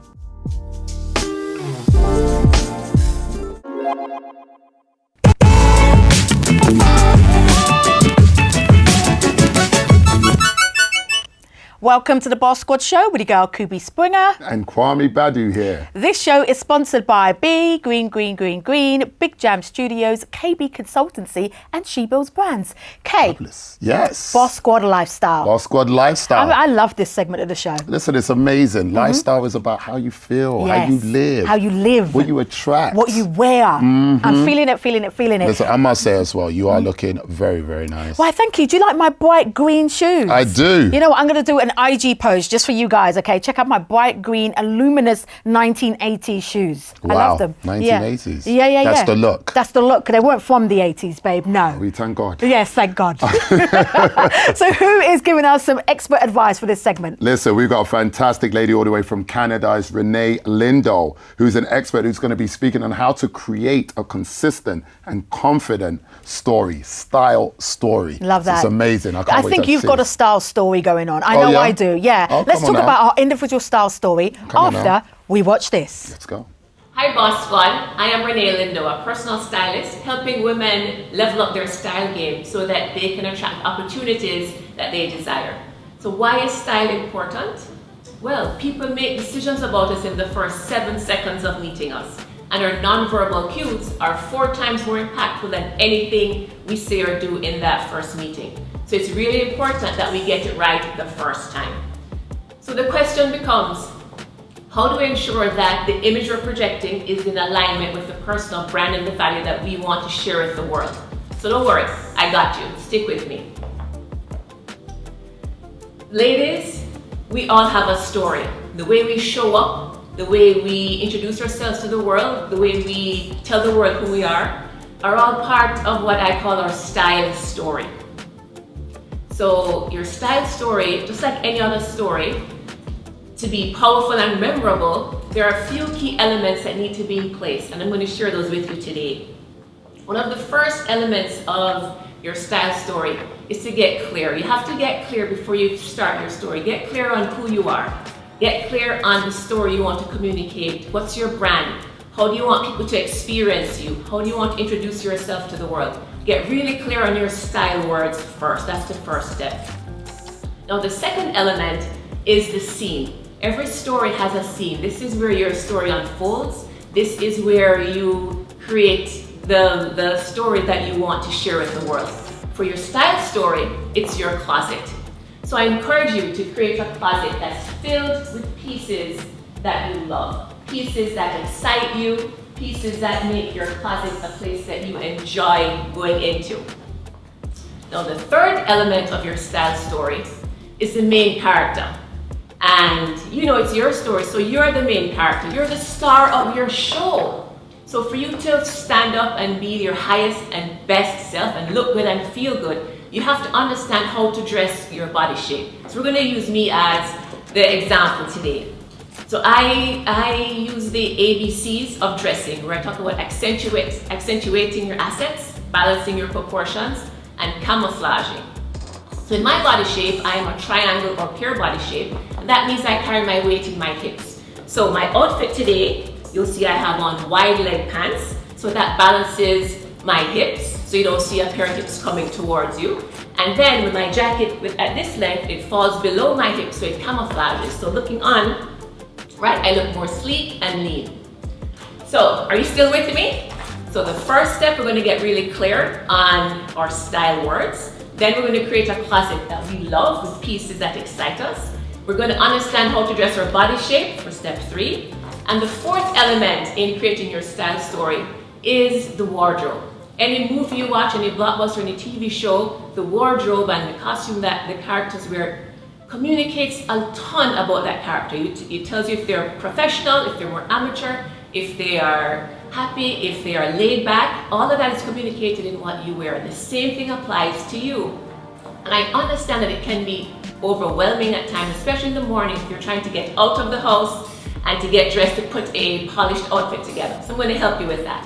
Welcome to the Boss Squad Show with your girl Kubi Springer. And Kwame Badu here. This show is sponsored by Be Green Green Green Green, Big Jam Studios, KB Consultancy, and She Builds Brands. K. Fabulous. Yes. Boss Squad Lifestyle. Boss Squad Lifestyle. I love this segment of the show. Listen, it's amazing. Lifestyle is about how you feel, how you live. How you live. What you attract. What you wear. I'm feeling it. Listen, I must say as well, you are looking very, very nice. Why, thank you. Do you like my bright green shoes? I do. You know what? I'm going to do an IG post just for you guys, okay? Check out my bright green, luminous 1980s shoes. Wow. I love them. 1980s. Yeah. That's the look. That's the look. They weren't from the 80s, babe. No. We thank God. Yes, thank God. So who is giving us some expert advice for this segment? Listen, we've got a fantastic lady all the way from Canada. It's Renee Linda, who's an expert who's going to be speaking on how to create a consistent and confident style story. Love that. It's amazing. I think you've got a style story going on. I know I do. Yeah. Oh, let's talk about our individual style story after we watch this. Let's go. Hi Boss Squad, I am Renee Linda, a personal stylist, helping women level up their style game so that they can attract opportunities that they desire. So why is style important? Well, people make decisions about us in the first 7 seconds of meeting us, and our non-verbal cues are 4 times more impactful than anything we say or do in that first meeting. So it's really important that we get it right the first time. So the question becomes, how do we ensure that the image we're projecting is in alignment with the personal brand and the value that we want to share with the world? So don't worry, I got you. Stick with me. Ladies, we all have a story. The way we show up, the way we introduce ourselves to the world, the way we tell the world who we are all part of what I call our style story. So your style story, just like any other story, to be powerful and memorable, there are a few key elements that need to be in place, and I'm going to share those with you today. One of the first elements of your style story is to get clear. You have to get clear before you start your story. Get clear on who you are. Get clear on the story you want to communicate. What's your brand? How do you want people to experience you? How do you want to introduce yourself to the world? get really clear on your style words first. That's the first step. Now the second element is the scene. Every story has a scene. This is where your story unfolds. This is where you create the story that you want to share with the world. For your style story, it's your closet. So I encourage you to create a closet that's filled with pieces that you love, pieces that excite you, pieces that make your closet a place that you enjoy going into. Now the third element of your style story is the main character. And you know it's your story, so you're the main character. You're the star of your show. So for you to stand up and be your highest and best self and look good and feel good, you have to understand how to dress your body shape. So we're going to use me as the example today. So I use the ABCs of dressing, where I talk about accentuating your assets, balancing your proportions, and camouflaging. So in my body shape, I am a triangle or pear body shape, and that means I carry my weight in my hips. So my outfit today, you'll see I have on wide leg pants, so that balances my hips, so you don't see a pair of hips coming towards you. And then with my jacket at this length, it falls below my hips, so it camouflages. So looking on, right, I look more sleek and lean. So are you still with me? So the first step, we're going to get really clear on our style words. Then we're going to create a closet that we love with pieces that excite us. We're going to understand how to dress our body shape for step 3. And the fourth element in creating your style story is the wardrobe. Any movie you watch, any blockbuster, any TV show, the wardrobe and the costume that the characters wear communicates a ton about that character. It tells you if they're professional, if they're more amateur, if they are happy, if they are laid back. All of that is communicated in what you wear. And the same thing applies to you. And I understand that it can be overwhelming at times, especially in the morning if you're trying to get out of the house and to get dressed to put a polished outfit together. So I'm going to help you with that.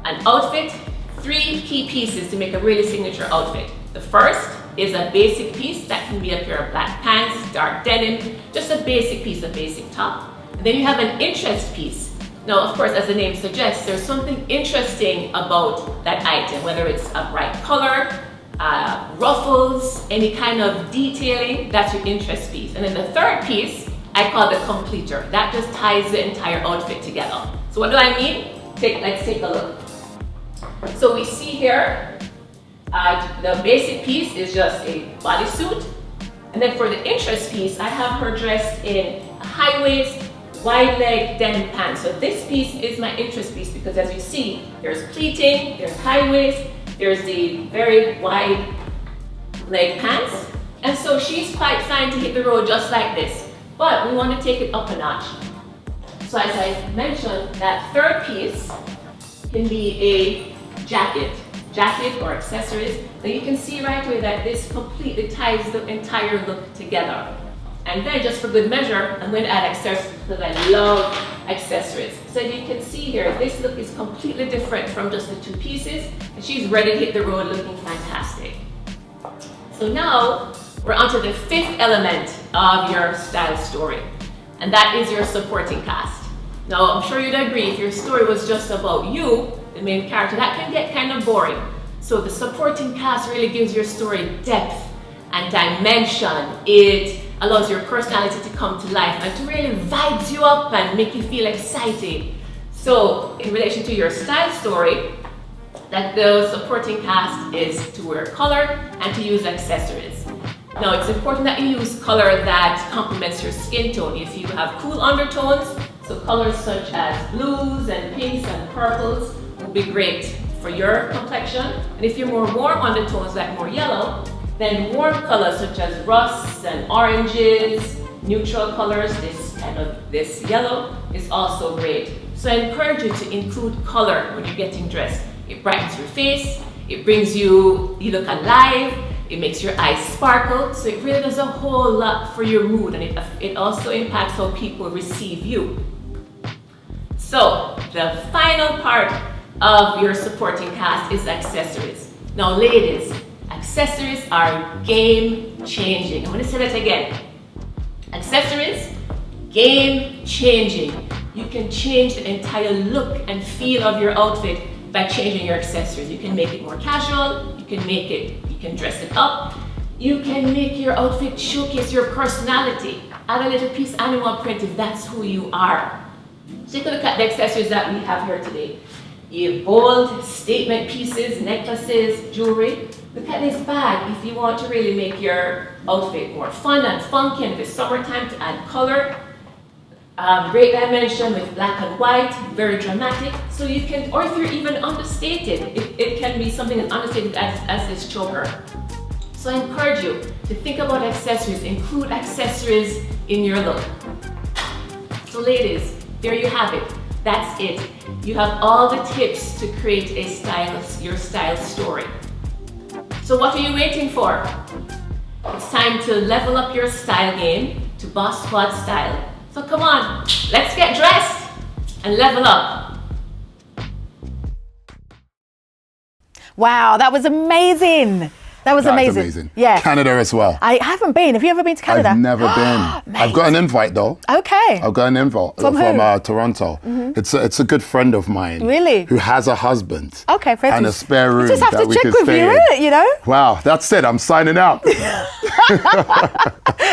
An outfit, 3 key pieces to make a really signature outfit. The first is a basic piece. That can be a pair of black pants, dark denim, just a basic piece, a basic top. And then you have an interest piece. Now, of course, as the name suggests, there's something interesting about that item, whether it's a bright color, ruffles, any kind of detailing, that's your interest piece. And then the third piece, I call the completer. That just ties the entire outfit together. So what do I mean? Let's take a look. So we see here, the basic piece is just a bodysuit. And then for the interest piece, I have her dressed in a high waist, wide leg denim pants. So this piece is my interest piece because as you see, there's pleating, there's high waist, there's the very wide leg pants. And so she's quite fine to hit the road just like this. But we want to take it up a notch. So as I mentioned, that third piece can be a jacket or accessories. Then you can see right away that this completely ties the entire look together. And then just for good measure, I'm going to add accessories because I love accessories. So you can see here, this look is completely different from just the 2 pieces. And she's ready to hit the road looking fantastic. So now we're on to the 5th element of your style story. And that is your supporting cast. Now, I'm sure you'd agree if your story was just about you, the main character, that can get kind of boring. So the supporting cast really gives your story depth and dimension. It allows your personality to come to life and to really vibes you up and make you feel excited. So in relation to your style story, that the supporting cast is to wear color and to use accessories. Now it's important that you use color that complements your skin tone. If you have cool undertones, so colors such as blues and pinks and purples will be great for your complexion. And if you're more warm undertones, like more yellow, then warm colors such as rusts and oranges, neutral colors, this yellow is also great. So I encourage you to include color when you're getting dressed. It brightens your face, it brings you look alive, it makes your eyes sparkle, so it really does a whole lot for your mood, and it also impacts how people receive you. So the final part of your supporting cast is accessories. Now ladies, accessories are game changing. I'm going to say that again. Accessories, game changing. You can change the entire look and feel of your outfit by changing your accessories. You can make it more casual, you can dress it up, you can make your outfit showcase your personality. Add a little piece animal print if that's who you are. So you can look at the accessories that we have here today. You have bold statement pieces, necklaces, jewelry. Look at this bag if you want to really make your outfit more fun and funky, and if it's summertime to add color. Great dimension with black and white, very dramatic. So you can, or if you're even understated, it can be something as understated as this choker. So I encourage you to think about accessories, include accessories in your look. So ladies, there you have it. That's it. You have all the tips to create your style story. So what are you waiting for? It's time to level up your style game to Boss Squad style. So come on, let's get dressed and level up. Wow, that was amazing. That's amazing. Yeah. Canada as well. I haven't been. Have you ever been to Canada? I've never been. I've got an invite though. Okay. I've got an invite from Toronto. Mm-hmm. It's a good friend of mine. Really? Who has a husband. Okay, fair. And a spare room. You just have that to we check can with stay you, in. you know? Wow, that's it. I'm signing out.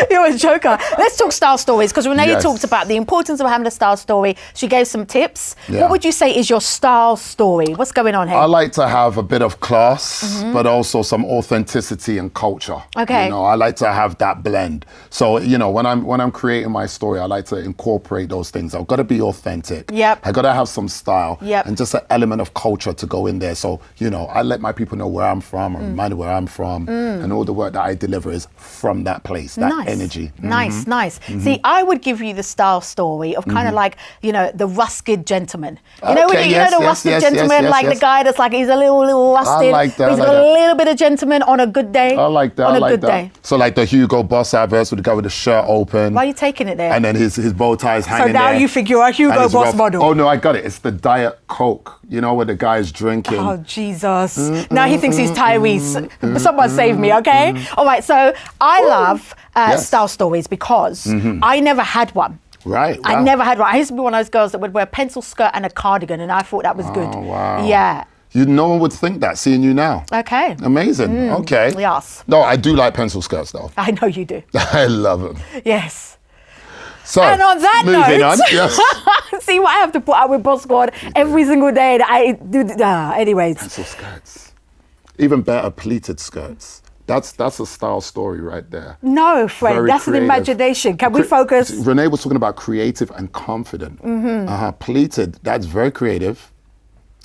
You're a joker. Let's talk style stories, because Renee Yes. talked about the importance of having a style story. She gave some tips. Yeah. What would you say is your style story? What's going on here? I like to have a bit of class, but also some authenticity and culture. Okay. You know, I like to have that blend. So, you know, when I'm creating my story, I like to incorporate those things. I've got to be authentic. Yep. I got to have some style. Yep. And just an element of culture to go in there. So, you know, I let my people know where I'm from, or remind where I'm from, and all the work that I deliver is from that place, that energy. Nice. See, I would give you the style story of kind of like, you know, the rusted gentleman. You know, Okay, the rusted gentleman, the guy that's like, he's a little rusted, like that, but he's got a little bit of gentleman on a good day. I like that. On I a like good that. day. So like the Hugo Boss adverts with the guy with the shirt open. Why are you taking it there? And then his bow tie's hanging So now there. you think you're a Hugo And Boss model. Oh no, I got it. It's the Diet Coke. You know, where the guy's drinking. Oh, Jesus. Now he thinks he's Tyrese. Someone save me, okay? All right, so I love style stories because I never had one. Right. I never had one. I used to be one of those girls that would wear a pencil skirt and a cardigan, and I thought that was good. Oh, wow. Yeah. No one would think that, seeing you now. Okay. Amazing. Okay. Yes. No, I do like pencil skirts though. I know you do. I love them. Yes. So, And on that moving note, on. Yes. see what I have to put up with Boss Squad every single day that I do. Anyways. Pencil skirts. Even better, pleated skirts. That's a style story right there. No, friend, Very that's creative. an imagination. Can we focus? Renee was talking about creative and confident. Pleated, that's very creative,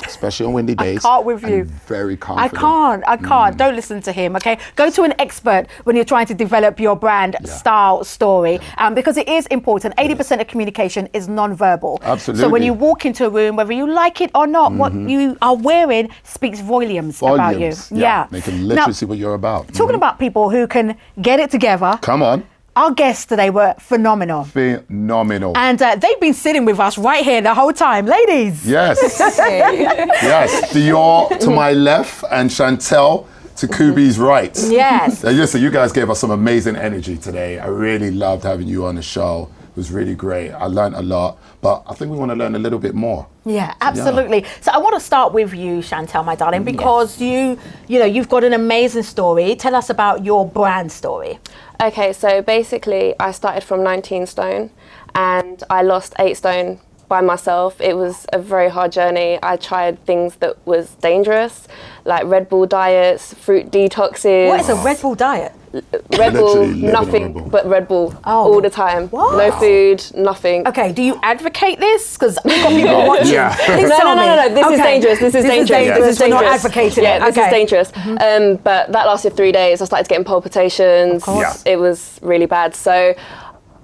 especially on windy days. I can't with you. And very confident. I can't. Don't listen to him, okay? Go to an expert when you're trying to develop your brand style story, because it is important. 80% of communication is non-verbal. Absolutely. So when you walk into a room, whether you like it or not, what you are wearing speaks volumes about you. Yeah. They can literally see what you're about. Talking about people who can get it together. Come on. Our guests today were phenomenal. Phenomenal. And they've been sitting with us right here the whole time. Ladies. Yes. Yes. Dior to my left and Chantelle to Kubi's right. Yes. Listen, you guys gave us some amazing energy today. I really loved having you on the show. It was really great. I learned a lot, but I think we want to learn a little bit more. Yeah, absolutely. So I want to start with you, Chantelle, my darling, because you've got an amazing story. Tell us about your brand story. Okay, so basically I started from 19 stone and I lost 8 stone by myself. It was a very hard journey. I tried things that was dangerous, like Red Bull diets, fruit detoxes. What is a Red Bull diet? Red Bull, Literally living on nothing Red Bull. but Red Bull all the time. What? No food, nothing. Okay, do you advocate this? Because we've got people watching. Yeah. Please No, tell me. this is dangerous. This is dangerous. Dangerous. We're not advocating Yeah, it. this is dangerous. But that lasted 3 days. I started getting palpitations. Of course. It was really bad. So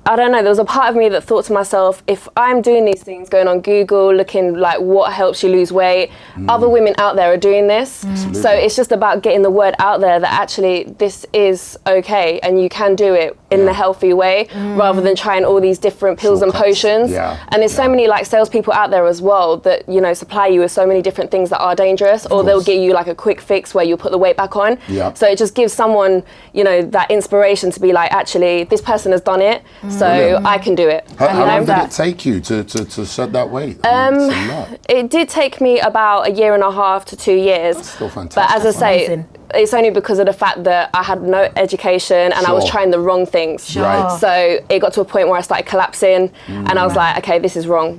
I don't know, there was a part of me that thought to myself, if I'm doing these things, going on Google, looking like what helps you lose weight, other women out there are doing this. So it's just about getting the word out there that actually this is okay and you can do it in the healthy way, rather than trying all these different pills and potions. And there's so many like salespeople out there as well that, you know, supply you with so many different things that are dangerous, or they'll give you like a quick fix where you'll put the weight back on. So it just gives someone, you know, that inspiration to be like, actually, this person has done it, so I can do it. How long did it take you to shed that weight? I mean, it's a lot. It did take me about 1.5 to 2 years. That's still fantastic. But as I say, amazing. It's only because of the fact that I had no education and I was trying the wrong things. Right. So it got to a point where I started collapsing and I was like, okay, this is wrong.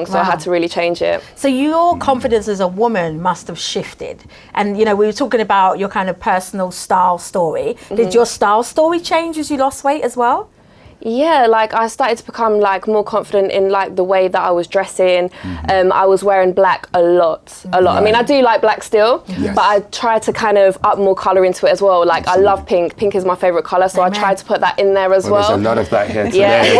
So I had to really change it. So your confidence as a woman must have shifted. And, you know, we were talking about your kind of personal style story. Did your style story change as you lost weight as well? Yeah, like I started to become like more confident in like the way that I was dressing. I was wearing black a lot. I mean, I do like black still, but I try to kind of up more colour into it as well. Like I love pink. Pink is my favourite colour, so I tried to put that in there as well. There's a lot of that here today.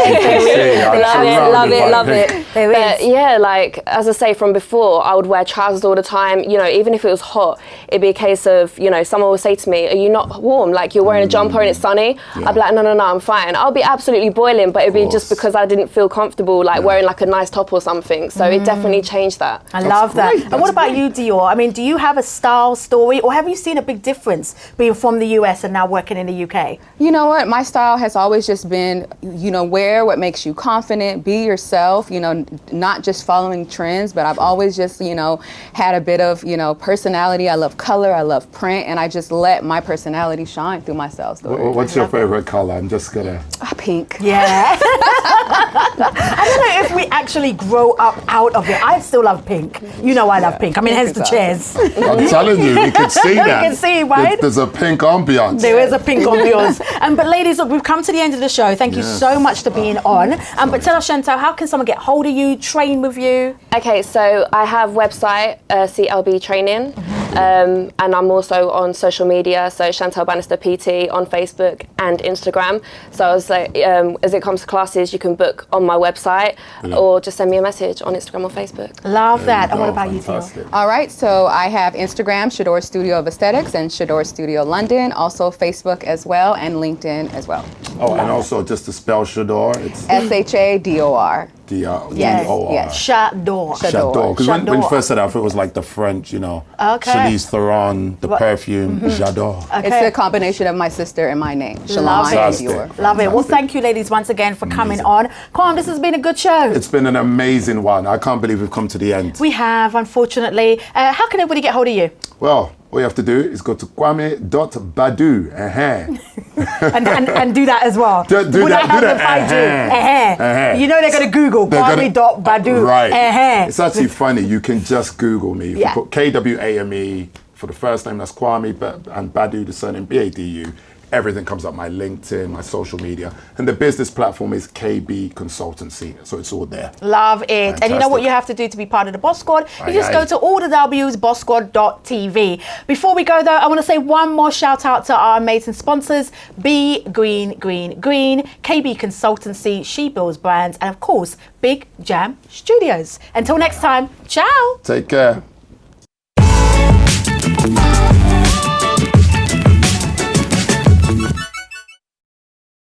Love it. But yeah, like as I say from before, I would wear trousers all the time. You know, even if it was hot, it'd be a case of, you know, someone would say to me, "Are you not warm? Like you're wearing a jumper and it's sunny." I'd be like, "No, I'm fine." I'll be absolutely boiling, but it'd be just because I didn't feel comfortable like wearing like a nice top or something. So it definitely changed that. I love that. And what about you, Dior? I mean, do you have a style story, or have you seen a big difference being from the US and now working in the UK? You know what? My style has always just been, you know, wear what makes you confident, be yourself, you know, not just following trends, but I've always just, you know, had a bit of, you know, personality. I love color, I love print, and I just let my personality shine through my style story. What's your favorite color? I'm just gonna... Pink. Yeah. I don't know if we actually grow up out of it. I still love pink. You know I love pink. I mean, hence the chairs. I'm telling you, we can see that. You can see, right? There's a pink ambiance. There is a pink ambiance. But ladies, look, we've come to the end of the show. Thank you so much for being on. But tell us, Chantelle, how can someone get hold of you, train with you? Okay, so I have website, CLB Training, and I'm also on social media, so Chantelle Bannister PT on Facebook and Instagram. So I was like, as it comes to classes, you can book on my website or just send me a message on Instagram or Facebook. Love that. And what about you, Dior? All right, so I have Instagram, Shador Studio of Aesthetics, and Shador Studio London, also Facebook as well, and LinkedIn as well. Oh, and also just to spell Shador, it's SHADOR. D-O-R. Yes. Shador. Shador. Because when you first said that, it was like the French, you know, Charlize Theron, the perfume, J'adore. It's a combination of my sister and my name, Shalom and Dior. Love it. Well, thank you, ladies, once again for coming on. Kwame, this has been a good show. It's been an amazing one. I can't believe we've come to the end. We have, unfortunately. How can everybody get hold of you? Well, all you have to do is go to Kwame.Badu. And do that as well. Do that. You know they're going to Google Kwame.Badu. Right. It's actually funny. You can just Google me. If you put Kwame for the first name, that's Kwame, and Badu, the surname, Badu. Everything comes up, my LinkedIn, my social media. And the business platform is KB Consultancy. So it's all there. Love it. Fantastic. And you know what you have to do to be part of the Boss Squad? You just go to all the W's, BossSquad.tv. Before we go, though, I want to say one more shout out to our amazing sponsors, Be Green, KB Consultancy, She Builds Brands, and of course, Big Jam Studios. Until next time, ciao. Take care.